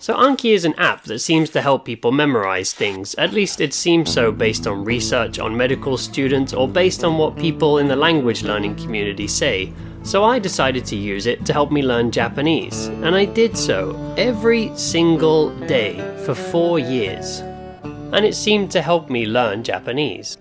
So Anki is an app that seems to help people memorize things, at least it seems so based on research on medical students or based on what people in the language learning community say. So I decided to use it to help me learn Japanese, and I did so every single day for 4 years. And it seemed to help me learn Japanese.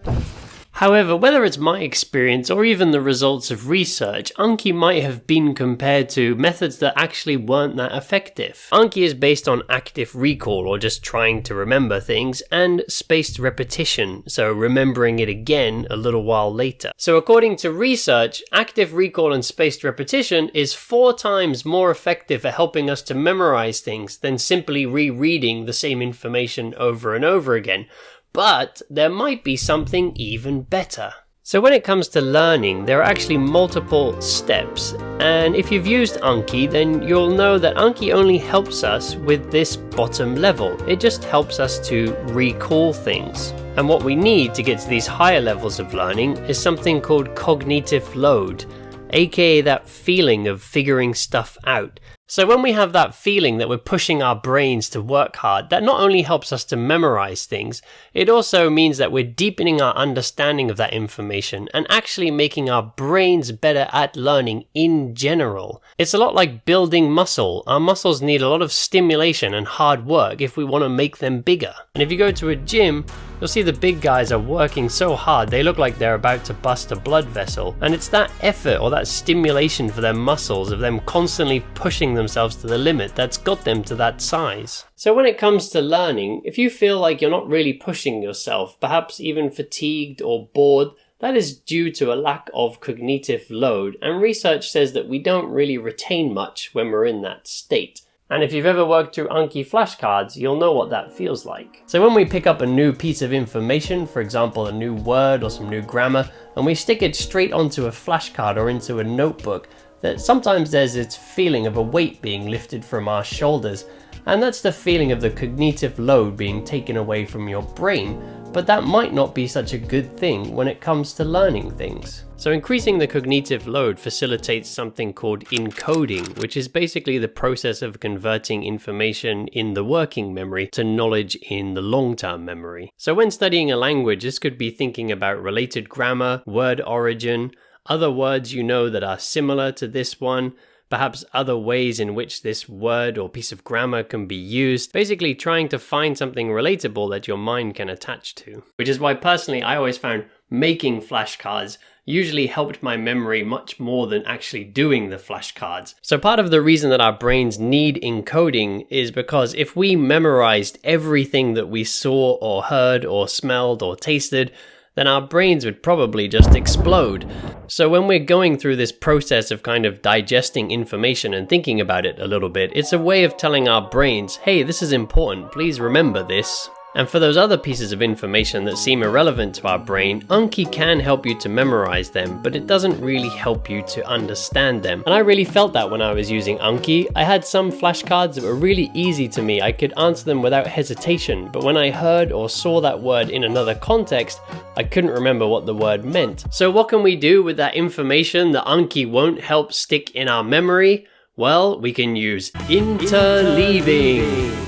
However, whether it's my experience or even the results of research, Anki might have been compared to methods that actually weren't that effective. Anki is based on active recall, or just trying to remember things, and spaced repetition, so remembering it again a little while later. So according to research, active recall and spaced repetition is 4 times more effective at helping us to memorize things than simply rereading the same information over and over again. But there might be something even better. So when it comes to learning, there are actually multiple steps, and if you've used Anki, then you'll know that Anki only helps us with this bottom level. It just helps us to recall things. And what we need to get to these higher levels of learning is something called cognitive load, aka that feeling of figuring stuff out. So when we have that feeling that we're pushing our brains to work hard, that not only helps us to memorize things, it also means that we're deepening our understanding of that information and actually making our brains better at learning in general. It's a lot like building muscle. Our muscles need a lot of stimulation and hard work if we want to make them bigger. And if you go to a gym, you'll see the big guys are working so hard they look like they're about to bust a blood vessel. And it's that effort or that stimulation for their muscles of them constantly pushing themselves to the limit that's got them to that size. So when it comes to learning, if you feel like you're not really pushing yourself, perhaps even fatigued or bored, that is due to a lack of cognitive load, and research says that we don't really retain much when we're in that state. And if you've ever worked through Anki flashcards, you'll know what that feels like. So when we pick up a new piece of information, for example a new word or some new grammar, and we stick it straight onto a flashcard or into a notebook, that sometimes there's this feeling of a weight being lifted from our shoulders, and that's the feeling of the cognitive load being taken away from your brain, but that might not be such a good thing when it comes to learning things. So increasing the cognitive load facilitates something called encoding, which is basically the process of converting information in the working memory to knowledge in the long-term memory. So when studying a language, this could be thinking about related grammar, word origin, other words you know that are similar to this one, perhaps other ways in which this word or piece of grammar can be used, basically trying to find something relatable that your mind can attach to. Which is why personally I always found making flashcards usually helped my memory much more than actually doing the flashcards. So part of the reason that our brains need encoding is because if we memorized everything that we saw or heard or smelled or tasted, then our brains would probably just explode. So when we're going through this process of kind of digesting information and thinking about it a little bit, it's a way of telling our brains, hey, this is important, please remember this. And for those other pieces of information that seem irrelevant to our brain, Anki can help you to memorize them, but it doesn't really help you to understand them. And I really felt that when I was using Anki. I had some flashcards that were really easy to me. I could answer them without hesitation, but when I heard or saw that word in another context, I couldn't remember what the word meant. So what can we do with that information that Anki won't help stick in our memory? Well, we can use interleaving.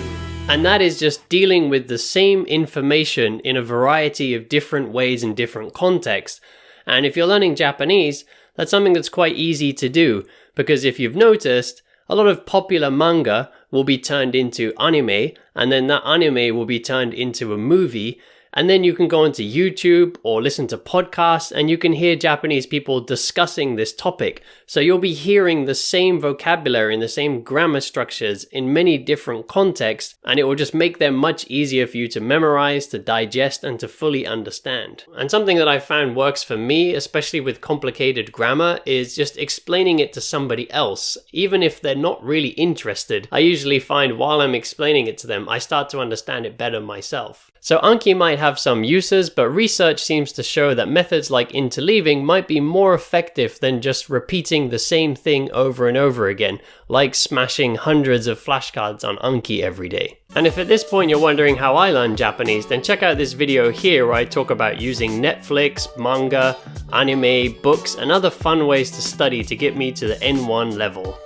And that is just dealing with the same information in a variety of different ways in different contexts. And if you're learning Japanese, that's something that's quite easy to do, because if you've noticed, a lot of popular manga will be turned into anime, and then that anime will be turned into a movie, and then you can go onto YouTube or listen to podcasts and you can hear Japanese people discussing this topic. So you'll be hearing the same vocabulary and the same grammar structures in many different contexts, and it will just make them much easier for you to memorize, to digest, and to fully understand. And something that I found works for me, especially with complicated grammar, is just explaining it to somebody else. Even if they're not really interested, I usually find while I'm explaining it to them, I start to understand it better myself. So Anki might have some uses, but research seems to show that methods like interleaving might be more effective than just repeating the same thing over and over again, like smashing hundreds of flashcards on Anki every day. And if at this point you're wondering how I learn Japanese, then check out this video here where I talk about using Netflix, manga, anime, books, and other fun ways to study to get me to the N1 level.